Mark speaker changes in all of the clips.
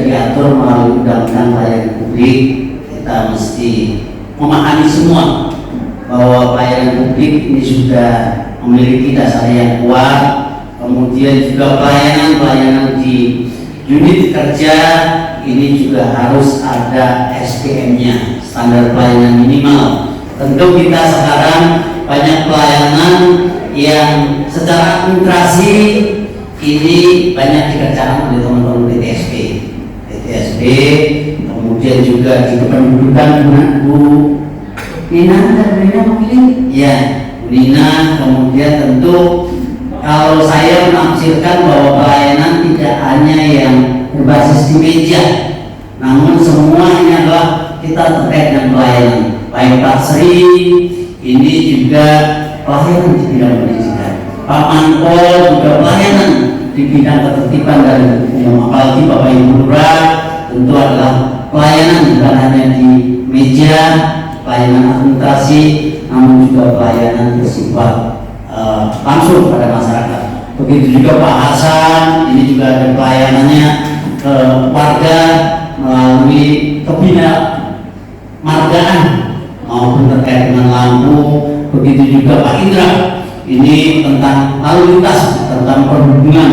Speaker 1: diatur melalui undang-undang pelayanan publik. Kita mesti memahami semua bahwa pelayanan publik ini sudah memiliki dasar yang kuat. Kemudian juga pelayanan di unit kerja ini juga harus ada SPM-nya, standar pelayanan minimal. Tentu kita sekarang banyak pelayanan yang secara administrasi ini banyak dikerjakan oleh teman-teman PTSP, kemudian juga di kependudukan Bu Nina dan Nina mungkin ya Bu Nina. Kemudian tentu kalau saya menafsirkan bahwa pelayanan tidak hanya yang berbasis di meja, namun semua ini adalah kita terkait dengan pelayanan. Baik Pak Sri ini juga pelayanan di bidang pendidikan, Pak Manko juga pelayanan di bidang ketertiban dan umum, apalagi Bapak Ibu Lurah tentu adalah pelayanan bukan hanya di meja, pelayanan administrasi, namun juga pelayanan bersifat langsung pada masyarakat. Begitu juga Pak Hasan, ini juga ada pelayanannya ke warga melalui kebina margaan maupun terkait dengan lampu. Begitu juga Pak Indra, ini tentang lalu lintas, tentang perhubungan,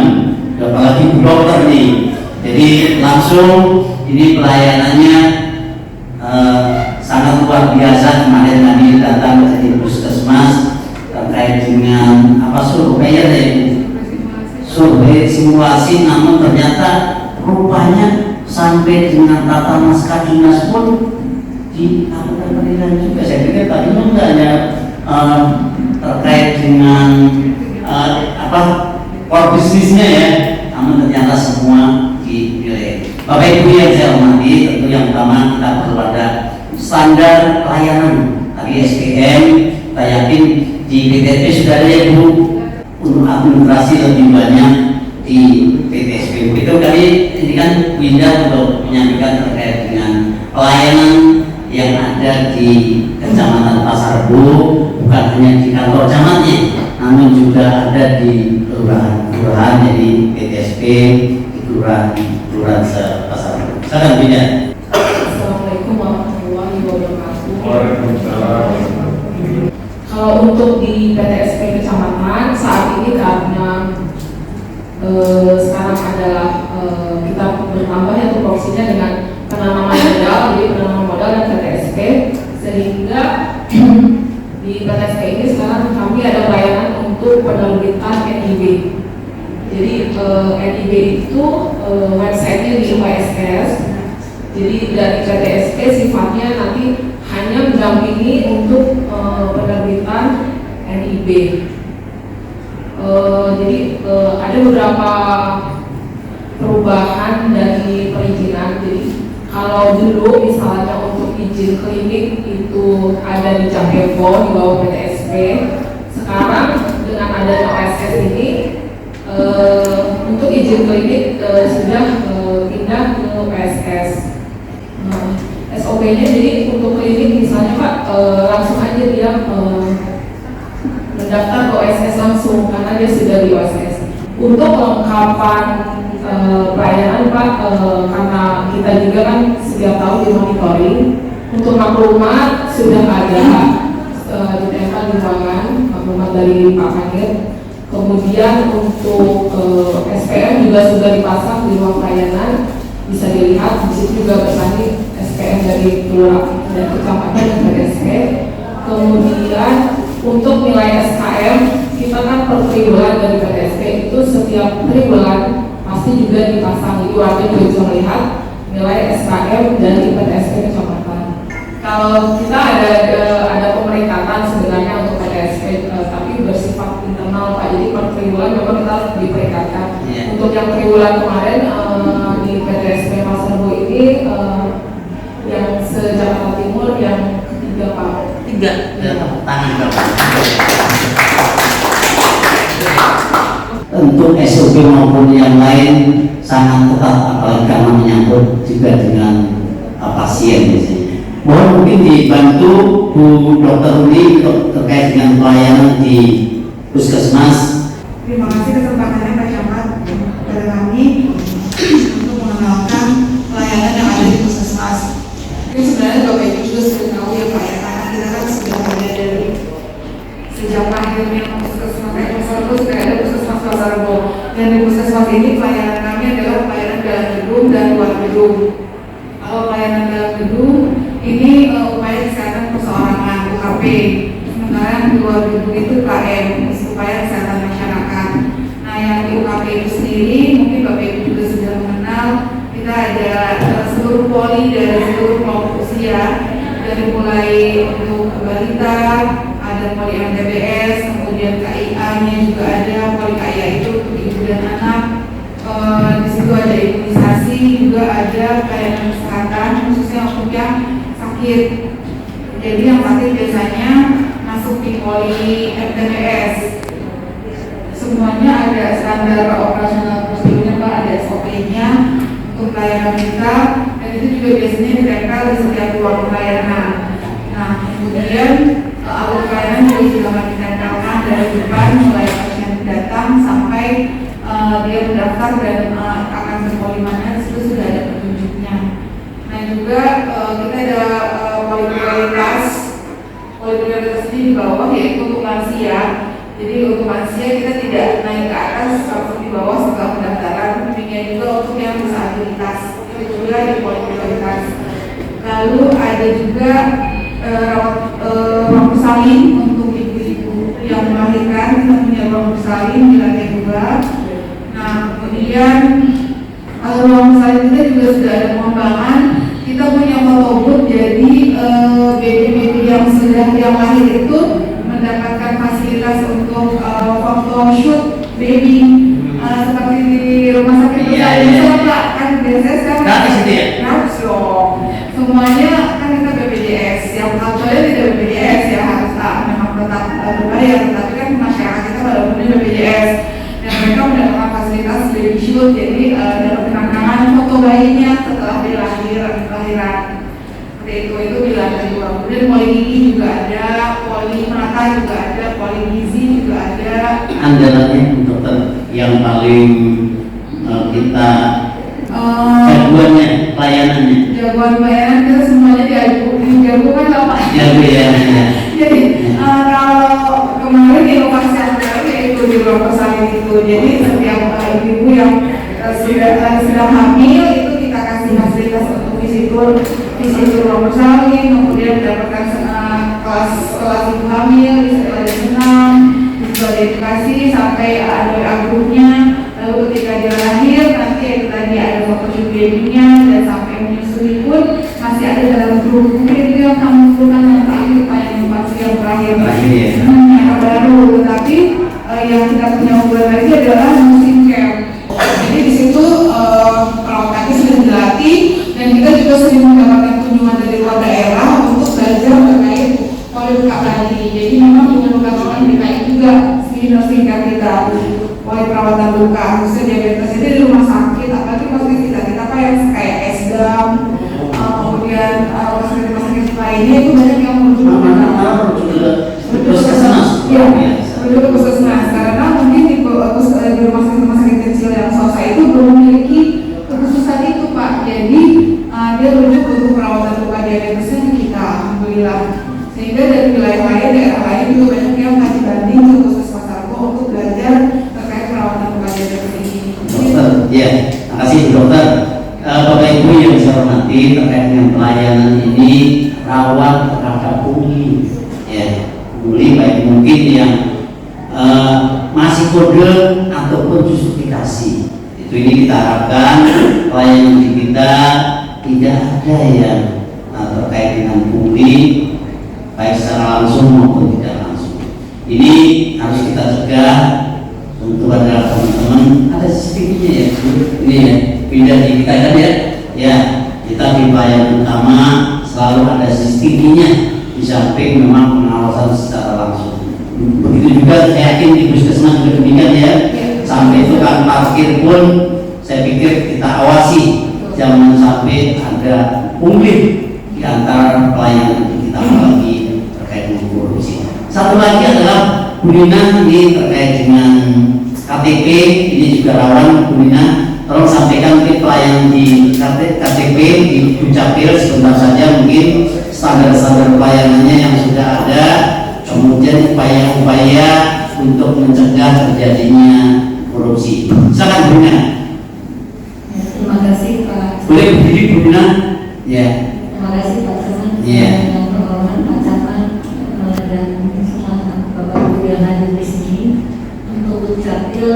Speaker 1: apalagi Bu Dokter nih. Jadi langsung ini pelayanannya sangat luar biasa. Kemarin kami datang dari Puskesmas terkait dengan survei simulasi, namun ternyata rupanya sampai dengan tata naskah dinas pun dilakukan penilaian juga. Saya pikir tadi enggak hanya terkait dengan core bisnisnya ya, namun ternyata semua dipilih. Bapak Ibu yang saya hormati, tentu yang pertama kita perlu ada standar pelayanan. Tadi SPM, kita yakin di PTSP sudah ada ya Bu, untuk administrasi lebih banyak di PTSP. Itu kali ini kan Winda untuk menyampaikan terkait dengan pelayanan yang ada di Kecamatan Pasar Bu, bukan hanya di kantor camatnya, namun juga ada di kelurahan jadi PTSP di kelurahan Pasar Bu. Salam Winda.
Speaker 2: Assalamualaikum warahmatullahi wabarakatuh.
Speaker 3: Waalaikumsalam.
Speaker 2: Kalau untuk di PTSP Kecamatan saat ini karena sekarang adalah kita bertambah ya tupoksinya dengan penanaman modal, jadi penanaman modal dan PTSP, sehingga di PTSP ini sekarang kami ada pelayanan untuk penerbitan NIB. Jadi NIB itu websitenya di UPSS. Jadi dari PTSP sifatnya nanti hanya mendampingi untuk penerbitan NIB. Jadi ada beberapa perubahan dari perizinan. Jadi kalau dulu misalnya untuk izin klinik itu ada di Jakevo di bawah PTSP, sekarang dengan adanya OSS ini untuk izin klinik sudah pindah ke PSS. SOP-nya jadi untuk klinik misalnya Pak langsung aja dia mendaftar ke OSS langsung karena dia sudah di OSS. Untuk kelengkapan pelayanan Pak, karena kita juga kan setiap tahun dimonitoring, untuk maklumat sudah ada ditempel di ruangan maklumat dari Pak Kanir. Kemudian untuk SPM juga sudah dipasang di ruang pelayanan, bisa dilihat di situ juga bersani SPM dari kelurahan dan kecamatan dan PTSP. Kemudian untuk nilai SKM kita kan per triwulan dari PTSP itu setiap triwulan pasti juga dipasang, itu warga juga bisa melihat nilai SKM dari PTSP kecamatan. Kalau kita ada pemeringkatan sebenarnya untuk PTSP, tapi bersifat internal Pak, jadi per triwulan memang kita diperingkatkan. Untuk yang triwulan kemarin di PTSP Pasar Bu ini yang se-Jakarta Timur yang ketiga Pak.
Speaker 1: Tiga, tangan Bapak. Tentu SOP maupun yang lain sangat ketat, apalagi karena menyangkut juga dengan pasien biasanya. Mohon mungkin dibantu Bu Dokter Uli terkait dengan pelayanan di Puskesmas.
Speaker 4: Terima kasih kesempatannya Pak Camat. Pada kami untuk mengenalkan
Speaker 3: Pasar Rebo. Dan di puskesmas ini pelayanan kami adalah pelayanan dalam gedung dan luar gedung. Kalau pelayanan dalam gedung ini upaya kesehatan perseorangan UKP, sementara di luar gedung itu KM, upaya kesehatan masyarakat. Nah, yang di UKP itu sendiri mungkin Bapak Ibu juga sudah mengenal, kita ada seluruh poli dari seluruh kelompok usia, dari mulai untuk balita, ada poli MTBS, kemudian KIA-nya juga ada, poli KIA itu untuk ibu dan anak. Di situ ada imunisasi, juga ada pelayanan kesehatan khususnya untuk yang sakit. Jadi yang sakit biasanya masuk di poli MTBS. Semuanya ada standar operasional prosedurnya Pak, ada SOP-nya untuk pelayanan kita, dan itu juga biasanya ditempel di setiap ruang pelayanan. Nah, kemudian alur pelayanan juga akan ditempelkan dari depan mulai pasien datang sampai dia mendaftar dan akan berpoli mana, itu sudah ada petunjuknya. Nah juga kita ada poliprioritas ini di bawah, yaitu untuk lansia. Jadi untuk lansia kita tidak naik ke atas, langsung di bawah setelah pendaftaran. Demikian juga untuk yang disabilitas, itu juga di poliprioritas. Lalu ada juga ruang bersalin untuk ibu-ibu yang melahirkan, kita punya ruang bersalin di lantai 2. Nah, kemudian ruang bersalin kita juga sudah ada pengembangan. Kita punya photobooth, jadi baby-baby yang sudah yang lahir itu mendapatkan fasilitas untuk foto shoot baby seperti di rumah sakit besar Pak, kan biasanya sekarang
Speaker 1: gratis itu ya?
Speaker 3: Gratis dong. Semuanya kan kita BPJS, yang actualnya tidak BPJS ya, harus memang tetap berbayar, tapi kan masyarakat kita pada umumnya BPJS. Dan mereka mendapatkan fasilitas baby shoot, jadi dapat penanganan foto bayinya setelah dia lahiran. Seperti itu di lantai 2. Kemudian poli gigi juga ada, poli mata juga ada, poli gizi juga ada.
Speaker 1: Andalannya dokter yang paling kita jagoannya pelayanannya.
Speaker 3: Jagoan pelayanan kita semuanya dijagokan lah Pak.
Speaker 1: Jago ya.
Speaker 3: Jadi kalau kemarin inovasi yang baru yaitu di ruang bersalin itu, jadi setiap ibu yang sedang hamil itu kita kasih fasilitas untuk di situ ruang bersalin, kemudian mendapatkan kelas ibu hamil, di situ ada senam, di situ ada edukasi sampai ada agrumnya. Lalu ketika dia lahir nanti itu tadi ada foto shoot babynya, dan sampai menyusui pun masih ada dalam grup. Mungkin itu yang kamu bukan nanti itu yang pasti yang terakhir
Speaker 1: ya.
Speaker 3: Yang baru, tetapi yang kita punya unggulan lagi adalah musim camp. Jadi di situ perawat sudah dilatih, dan kita juga sering mendapatkan kunjungan dari luar daerah untuk belajar terkait poli luka tadi. Jadi memang dengan luka DKI juga singkat kita poli perawatan luka, khususnya diabetes itu di rumah sakit, apalagi fasilitas kita apa yang kayak esdam, kemudian fasilitas lainnya itu banyak yang merujuk ke puskesmas. Iya, merujuk ke puskesmas karena mungkin di rumah sakit kecil yang swasta itu belum memiliki kekhususan itu Pak. Jadi dia merujuk untuk perawatan luka diabetesnya ke kita, alhamdulillah. Sehingga dari wilayah lain, daerah lain juga banyak yang kasih banding ke puskesmas Rebo untuk belajar terkait perawatan luka diabetes ini.
Speaker 1: Dokter, ya, makasih dokter. Bapak Ibu yang saya hormati, terkait dengan pelayanan ini rawat terhadap pungli, ya, pungli baik mungkin yang masih kode ataupun justifikasi. Itu ini kita harapkan pelayanan di kita tidak ada yang terkait dengan pungli baik secara langsung maupun tidak langsung. Ini harus kita cegah. Untuk adalah teman-teman ada CCTV-nya ya, ini ya, pindah di kita kan ya, kita di pelayanan utama selalu ada CCTV-nya di samping memang pengawasan secara langsung. Begitu juga saya yakin di puskesmas juga demikian ya, sampai itu kan parkir pun saya pikir kita awasi, jangan sampai ada pungli di antara pelayanan kita apalagi terkait dengan korupsi. Satu lagi adalah Budina ini terkait dengan KTP, ini juga rawan Budina. Tolong sampaikan ke pelayan di KTP di Dukcapil sebentar saja, mungkin standar-standar pelayanannya yang sudah ada, kemudian upaya-upaya untuk mencegah terjadinya Oji. Silakan Bu Nina.
Speaker 4: Terima kasih Pak.
Speaker 1: Boleh berdiri Bu Nina? Ya.
Speaker 4: Terima kasih Pak Camat.
Speaker 1: Iya.
Speaker 4: Yang terhormat Pak Camat dan semua Bapak Ibu yang hadir di sini. Untuk Dukcapil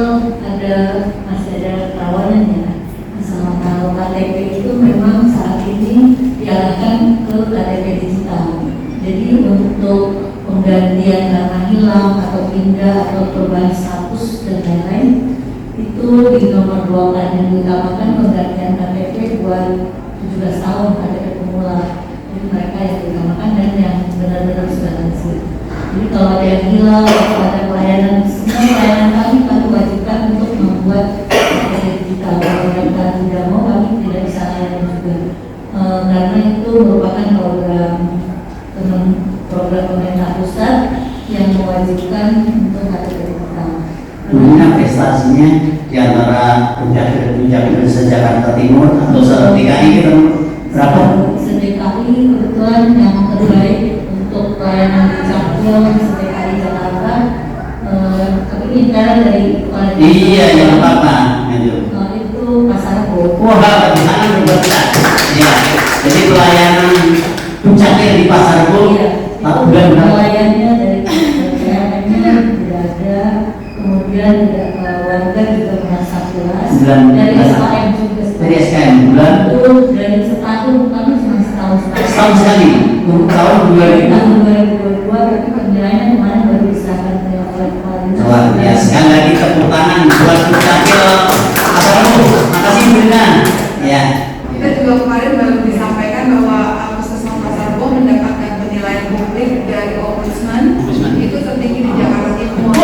Speaker 4: masih ada kerawanan ya. Masalah kalau KTP itu memang saat ini diarahkan ke KTP digital. Jadi untuk penggantian data hilang atau pindah atau perubahan status dan lain-lain itu di nomor 2 kan yang diutamakan penggantian KTP buat 17 tahun KTP pemula. Jadi mereka yang diutamakan dan yang benar-benar sudah lanjut. Jadi kalau ada yang hilang atau ada pelayanan, semua pelayanan kami wajibkan untuk membuat KTP digital. Kalau mereka tidak mau, kami tidak bisa layani juga. Karena itu merupakan program pemerintah pusat yang mewajibkan untuk KTP digital.
Speaker 1: Punya prestasinya di antara puncak Jakarta Timur atau DKI kita berapa?
Speaker 4: DKI kebetulan yang terbaik untuk pelayanan Dukcapil DKI Jakarta. Tapi ini dari
Speaker 1: Iya, yang apa?
Speaker 4: Itu Pasar Rebo.
Speaker 1: Wah, di sana berbeda. Ya, jadi pelayanan puncaknya di Pasar Rebo.
Speaker 4: Iya, itu pelayanannya dari PLN-nya tidak ada, kemudian warga juga merasa puas dari SKM juga.
Speaker 1: Dari SKM bulan
Speaker 4: Itu dari setahun, kami cuma setahun
Speaker 1: sekali untuk tahun
Speaker 4: 2022, tapi penilaian kemarin baru disahkan oleh kepala dinas.
Speaker 1: luar biasa. Sekali lagi tepuk tangan buat Dukcapil Pasar Rebo. Makasih Bu Nina. Ya.
Speaker 3: Kita juga kemarin baru disampaikan bahwa Puskesmas Pasar Rebo mendapatkan penilaian publik dari Ombudsman itu tertinggi di Jakarta Timur.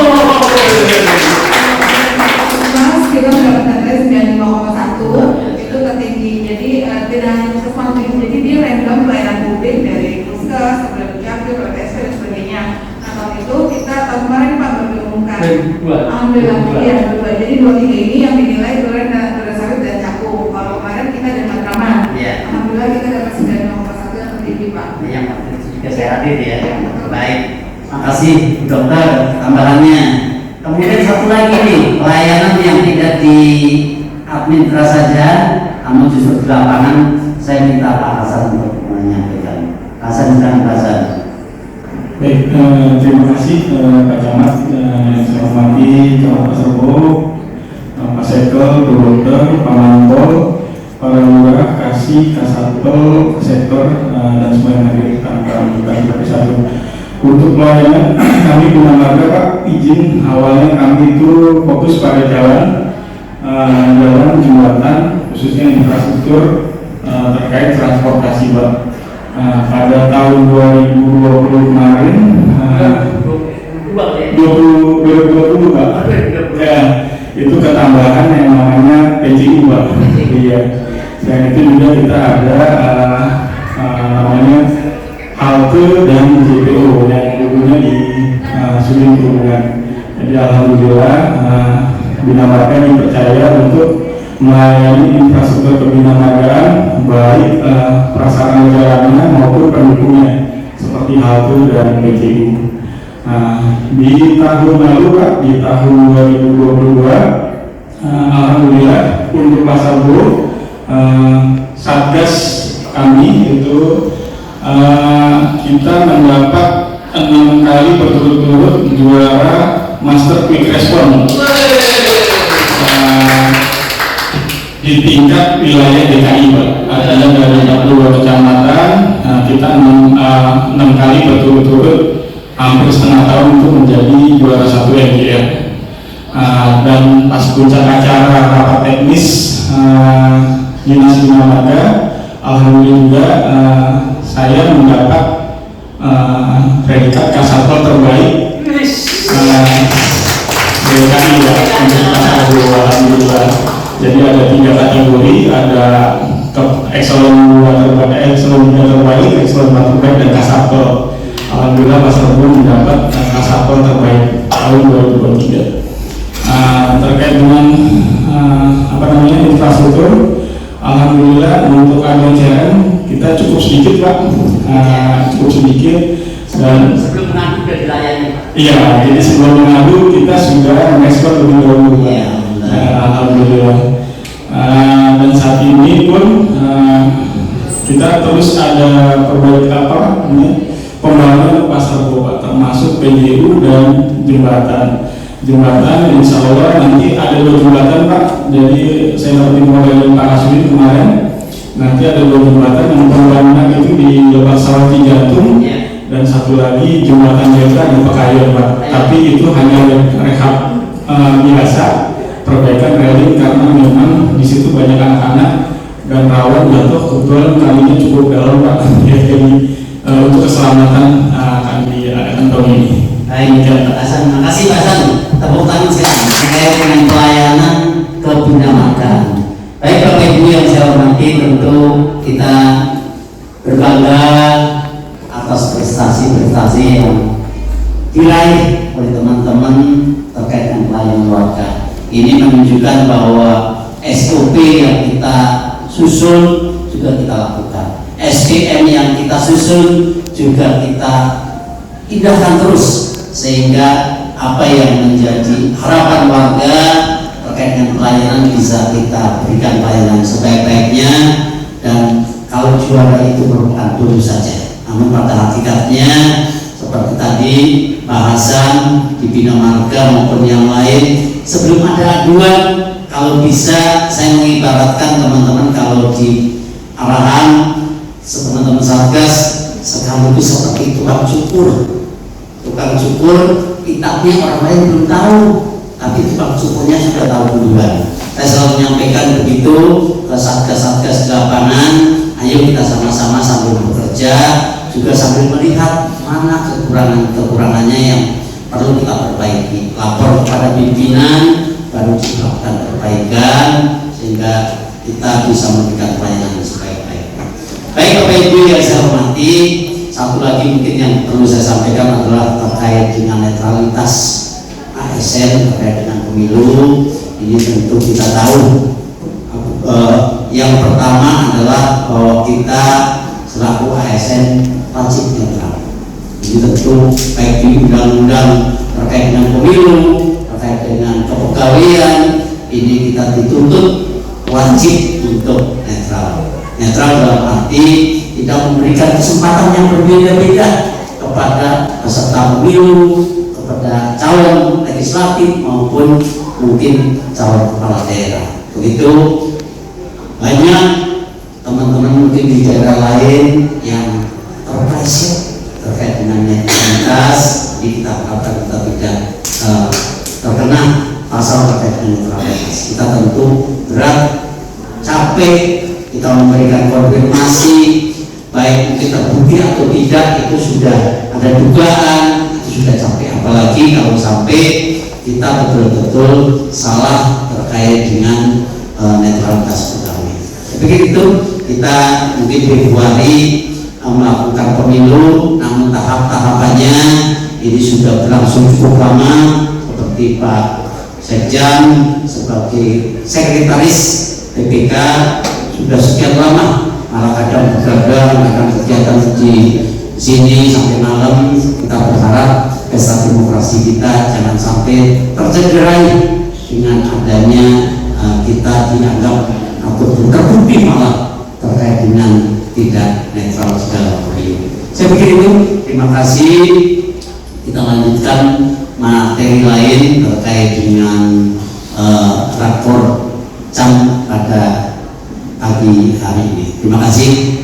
Speaker 3: Mas kita mendapatkan nilai 95,1 itu tertinggi. Jadi tidak hanya Puskesmas tinggi, jadi dia random pelayanan publik dari Puskes, kemudian Dukcapil, PSP dan sebagainya. Nah tahun itu kita tahun kemarin Pak baru diumumkan. Alhamdulillah, iya berdua. Jadi 23 ini yang dinilai Duren dan Cakung. Kalau kemarin kita dan Matraman. Alhamdulillah kita dapat 95,1 yang tertinggi Pak.
Speaker 1: Yang juga saya hadir ya. Baik. Makasih dokter tambahannya. Kemudian satu lagi nih, pelayanan yang tidak di administrasi saja, namun justru di lapangan. Saya minta Pak Hasan untuk menyampaikan. Hasan dan Hasan.
Speaker 5: Baik, terima kasih Pak Camat, saya hormati Camat Pasar Rebo, Pak Sekel, Bu Dokter, Pak Mantol, para lurah, kasih, kasatpol, sektor, dan semua yang hadir kami satu. Untuk pelayanan kami Bina Marga Pak, izin awalnya kami itu fokus pada jalan, jembatan, khususnya infrastruktur terkait transportasi Pak. Pada tahun 2020 kemarin, 2020 Pak, ya itu ketambahan yang namanya PCI Pak. Iya. Selain itu juga kita ada namanya halte dan JPO yang dulunya di Sudin Perhubungan. Jadi alhamdulillah Bina Marga dipercaya untuk melayani infrastruktur kebinamargaan baik prasarana jalannya maupun pendukungnya seperti halte dan PCU. Di tahun lalu Pak, di tahun 2022 alhamdulillah untuk Pasar Rebo Satgas kami itu kita mendapat 6 kali berturut-turut juara Master Quick Response di tingkat wilayah DKI Pak. Ada dari 42 kecamatan, kita 6 kali berturut-turut hampir setengah tahun untuk menjadi juara 1 MGR. Dan pas puncak acara rapat teknis Dinas Bina Marga, alhamdulillah juga saya mendapat predikat kasatpol terbaik DKI ya, untuk Pasar Rebo. Alhamdulillah. Jadi ada 3 kategori, ada excellent terbaik, excellent terbaik dan kasatpol. Alhamdulillah Pasar Rebo mendapat kasatpol terbaik tahun 2023. Terkait dengan infrastruktur, alhamdulillah untuk ADCM kita cukup sedikit Pak, cukup sedikit. Dan
Speaker 1: sebelum mengadu sudah dilayani.
Speaker 5: Iya, jadi sebelum mengadu kita sudah mengekspor lebih dahulu. kita terus ada perbaikan pembangunan pasar Boba termasuk PJU dan jembatan insya Allah nanti ada 2 jembatan Pak. Jadi saya dapat info dari Pak Rasuli kemarin nanti ada 2 jembatan yang pembangunan itu di Lebak Sawati Jantung dan satu lagi jembatan Jepra di Pekayon Pak. Tapi itu hanya rehab biasa, perbaikan railing karena memang di situ banyak anak-anak dan rawan jatuh, kebetulan kalinya cukup dalam Pak. Jadi untuk keselamatan akan diadakan tahun ini.
Speaker 1: Baik, Pak Hasan. Makasih Pak Hasan. Tepuk tangan sekarang terkait dengan pelayanan ke Bunda Marga. Baik Bapak Ibu yang saya hormati, tentu kita berbangga atas prestasi-prestasi yang diraih oleh teman-teman terkait dengan pelayanan warga. Ini menunjukkan bahwa SOP yang kita susun juga kita lakukan, SDM yang kita susun juga kita indahkan terus, sehingga apa yang menjadi harapan warga terkait dengan pelayanan bisa kita berikan pelayanan sebaik-baiknya. Dan kalau juara itu merupakan dulu saja, namun pada hakikatnya seperti tadi bahasan di Bina Marga maupun yang lain, sebelum ada aduan, kalau bisa saya mengibaratkan teman-teman kalau di arahan teman-teman Satgas sekaligus seperti tukang cukur. Tukang cukur kitabnya orang lain belum tahu, tapi tukang cukurnya sudah tahu duluan. Saya selalu menyampaikan begitu ke Satgas-Satgas di lapangan. Ayo kita sama-sama sambil bekerja juga sambil melihat mana kekurangannya yang perlu kita perbaiki. Lapor kepada pimpinan, baru dilakukan perbaikan sehingga kita bisa memberikan pelayanan yang sebaik-baiknya. Baik Bapak Ibu yang saya hormati, satu lagi mungkin yang perlu saya sampaikan adalah terkait dengan netralitas ASN terkait dengan pemilu. Ini tentu kita tahu yang pertama adalah bahwa kita selaku ASN wajib netral. Ini tentu baik di undang-undang terkait dengan pemilu, terkait dengan kepegawaian, ini kita dituntut wajib untuk netral. Netral dalam arti tidak memberikan kesempatan yang berbeda-beda kepada peserta pemilu, kepada calon legislatif maupun mungkin calon kepala daerah. Begitu banyak teman-teman mungkin di daerah lain yang terpleset terkait dengan netralitas. Jadi kita harapkan kita tidak terkena pasal terkait dengan netralitas. Kita tentu berat, capek, kita memberikan konfirmasi baik mungkin terbukti atau tidak, itu sudah ada dugaan, itu sudah capek. Apalagi kalau sampai kita betul-betul salah terkait dengan netralitas pegawai. Begitu kita mungkin Februari melakukan pemilu, namun tahap-tahapannya ini sudah berlangsung cukup lama. Seperti Pak Sekjan sebagai sekretaris PPK sudah sekian lama, malah kadang begadang, kadang kegiatan di sini sampai malam. Kita berharap pesta demokrasi kita jangan sampai tercederai dengan adanya kita dianggap atau terbukti malah terkait dengan tidak netral segala pemilu. Saya pikir itu. Terima kasih. Kita lanjutkan materi lain terkait dengan rakor CAM pada pagi hari ini. Terima kasih.